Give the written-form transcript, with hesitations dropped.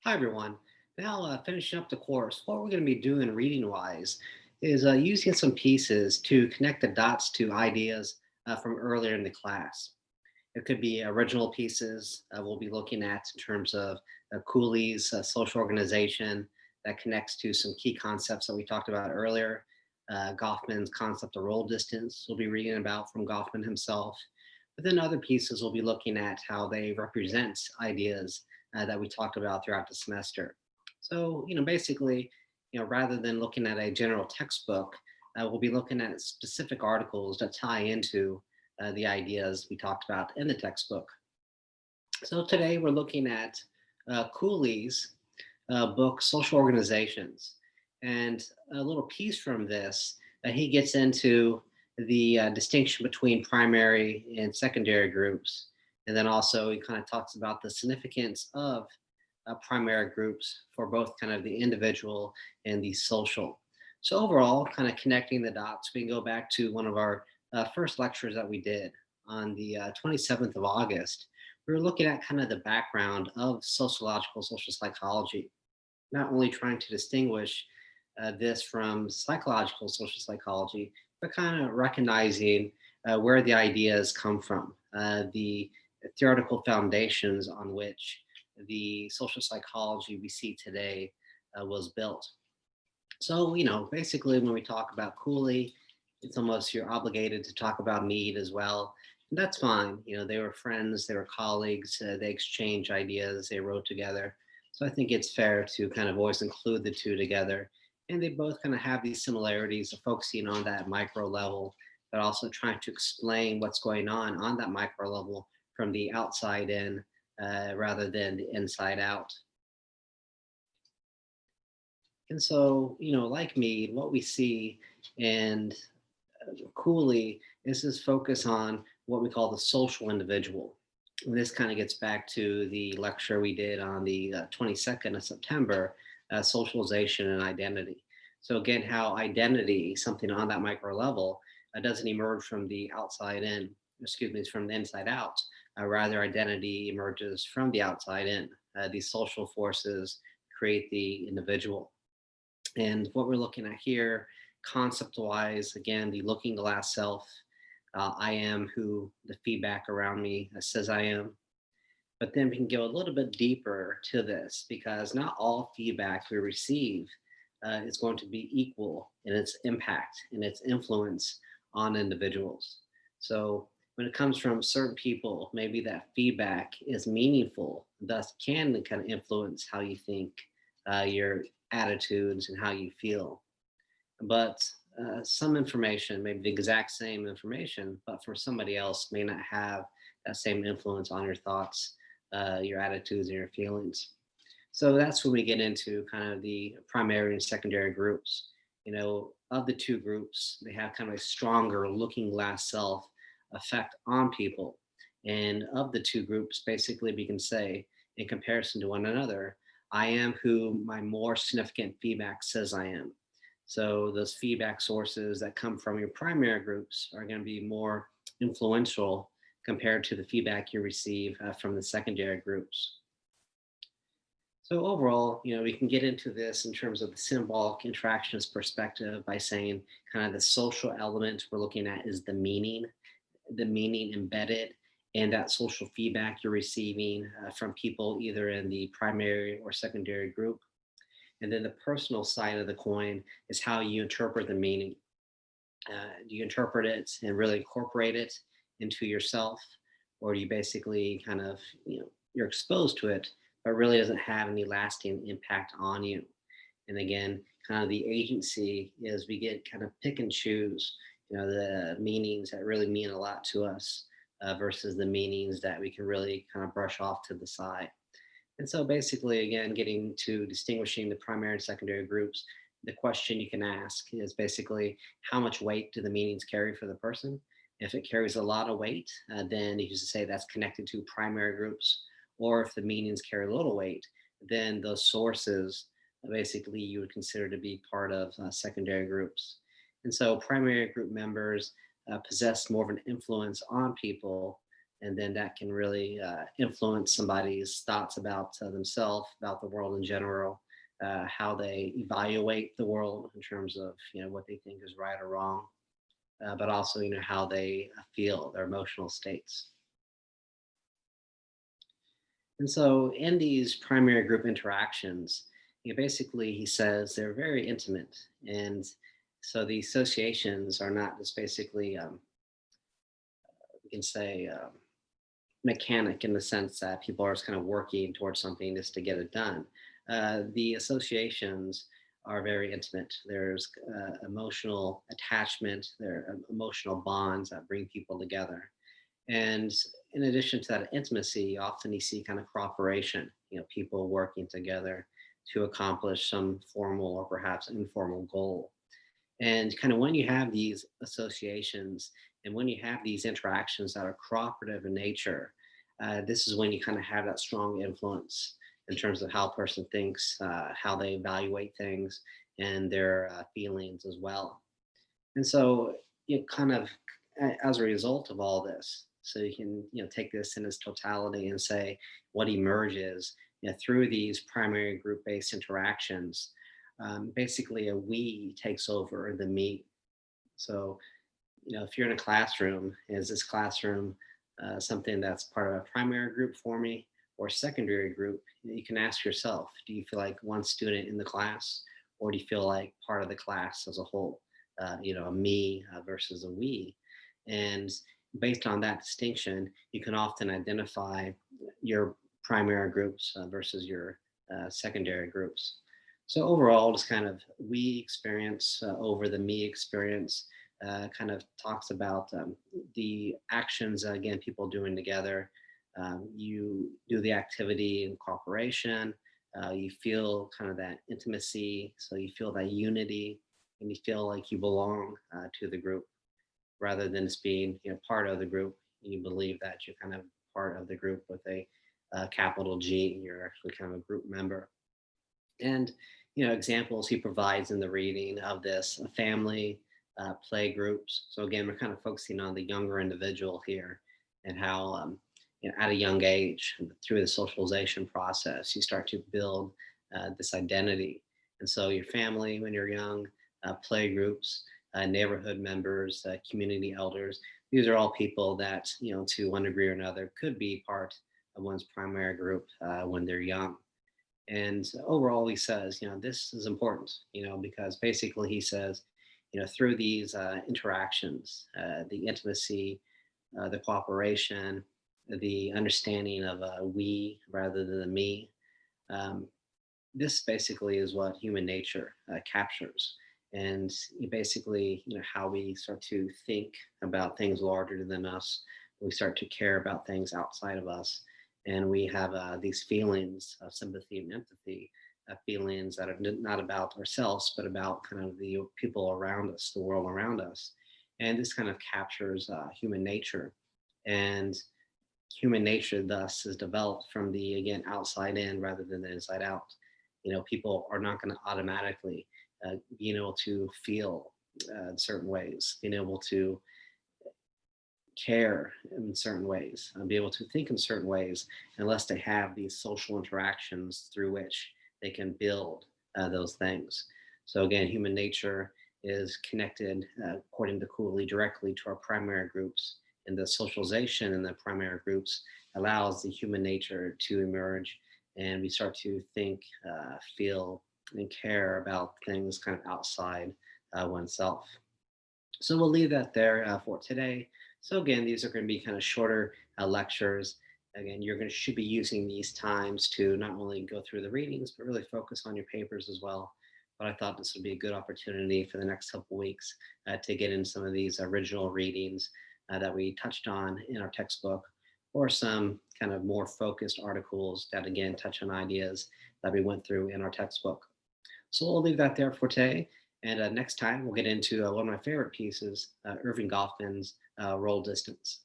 Hi, everyone. Now, finishing up the course, what we're going to be doing reading wise is using some pieces to connect the dots to ideas from earlier in the class. It could be original pieces we'll be looking at in terms of Cooley's social organization that connects to some key concepts that we talked about earlier. Goffman's concept of roll distance, we'll be reading about from Goffman himself. But then other pieces we'll be looking at how they represent ideas that we talked about throughout the semester. So, basically, rather than looking at a general textbook, we'll be looking at specific articles that tie into the ideas we talked about in the textbook. So today we're looking at Cooley's book, Social Organizations. And a little piece from this, he gets into the distinction between primary and secondary groups. And then also he kind of talks about the significance of primary groups for both kind of the individual and the social. So overall, kind of connecting the dots, we can go back to one of our first lectures that we did on the 27th of August. We were looking at kind of the background of sociological social psychology, not only trying to distinguish this from psychological social psychology, but kind of recognizing where the ideas come from, the theoretical foundations on which the social psychology we see today was built. So, basically, when we talk about Cooley, it's almost you're obligated to talk about Mead as well. And that's fine. They were friends, they were colleagues, they exchanged ideas, they wrote together. So I think it's fair to kind of always include the two together. And they both kind of have these similarities of focusing on that micro level, but also trying to explain what's going on that micro level from the outside in rather than the inside out. And so, like Mead, what we see and Cooley is this focus on what we call the social individual. And this kind of gets back to the lecture we did on the 22nd of September, socialization and identity. So again, how identity, something on that micro level, doesn't emerge from the outside in, excuse me, from the inside out. Rather, identity emerges from the outside in. These social forces create the individual. And what we're looking at here, concept wise, again, the looking glass self. I am who the feedback around me says I am. But then we can go a little bit deeper to this because not all feedback we receive is going to be equal in its impact and its influence on individuals. So when it comes from certain people, maybe that feedback is meaningful, thus can kind of influence how you think, your attitudes, and how you feel. But some information, maybe the exact same information, but for somebody else may not have that same influence on your thoughts, your attitudes, and your feelings. So that's when we get into kind of the primary and secondary groups. Of the two groups, they have kind of a stronger looking glass self effect on people. And of the two groups, basically, we can say, in comparison to one another, I am who my more significant feedback says I am. So those feedback sources that come from your primary groups are going to be more influential compared to the feedback you receive from the secondary groups. So overall, we can get into this in terms of the symbolic interactionist perspective by saying kind of the social element we're looking at is the meaning embedded in that social feedback you're receiving from people either in the primary or secondary group. And then the personal side of the coin is how you interpret the meaning. Do you interpret it and really incorporate it into yourself? Or do you basically kind of, you're exposed to it, but really doesn't have any lasting impact on you? And again, kind of the agency is we get kind of pick and choose, the meanings that really mean a lot to us versus the meanings that we can really kind of brush off to the side. And so basically, again, getting to distinguishing the primary and secondary groups, the question you can ask is basically how much weight do the meanings carry for the person? If it carries a lot of weight, then you can say that's connected to primary groups. Or if the meanings carry little weight, then those sources basically you would consider to be part of secondary groups. And so primary group members possess more of an influence on people And then that can really influence somebody's thoughts about themselves, about the world in general, how they evaluate the world in terms of what they think is right or wrong, but also how they feel, their emotional states. And so in these primary group interactions, basically he says they're very intimate. And so the associations are not just basically, we can say, mechanic in the sense that people are just kind of working towards something just to get it done. The associations are very intimate. There's emotional attachment, there are emotional bonds that bring people together. And in addition to that intimacy, often you see kind of cooperation, people working together to accomplish some formal or perhaps informal goal. And kind of when you have these associations and when you have these interactions that are cooperative in nature, this is when you kind of have that strong influence in terms of how a person thinks, how they evaluate things, and their feelings as well. And so you kind of, as a result of all this, so you can take this in its totality and say what emerges through these primary group-based interactions. Basically, a we takes over the me. So if you're in a classroom, is this classroom something that's part of a primary group for me or secondary group? You can ask yourself, do you feel like one student in the class, or do you feel like part of the class as a whole? A me versus a we. And based on that distinction, you can often identify your primary groups versus your secondary groups. So overall, just kind of we experience over the me experience kind of talks about the actions, again, people doing together. You do the activity in cooperation. You feel kind of that intimacy. So you feel that unity and you feel like you belong to the group rather than just being part of the group. You believe that you're kind of part of the group with a capital G. You're actually kind of a group member. And examples he provides in the reading of this: a family, play groups. So again, we're kind of focusing on the younger individual here and how at a young age through the socialization process you start to build this identity. And so your family when you're young, play groups, neighborhood members, community elders, these are all people that to one degree or another could be part of one's primary group when they're young. And overall, he says, this is important, because basically he says, through these interactions, the intimacy, the cooperation, the understanding of we rather than the me, um, this basically is what human nature captures. And basically, how we start to think about things larger than us, we start to care about things outside of us, and we have these feelings of sympathy and empathy, feelings that are not about ourselves, but about kind of the people around us, the world around us. And this kind of captures human nature. And human nature thus is developed from the, again, outside in rather than the inside out. People are not going to automatically being able to feel in certain ways, being able to care in certain ways, be able to think in certain ways, unless they have these social interactions through which they can build those things. So again, human nature is connected, according to Cooley, directly to our primary groups, and the socialization in the primary groups allows the human nature to emerge, and we start to think, feel, and care about things kind of outside oneself. So we'll leave that there for today. So again, these are going to be kind of shorter lectures. Again, you're going to should be using these times to not only go through the readings, but really focus on your papers as well. But I thought this would be a good opportunity for the next couple of weeks to get in some of these original readings that we touched on in our textbook, or some kind of more focused articles that again touch on ideas that we went through in our textbook. So we'll leave that there for today. And next time we'll get into one of my favorite pieces, Irving Goffman's Roll Distance.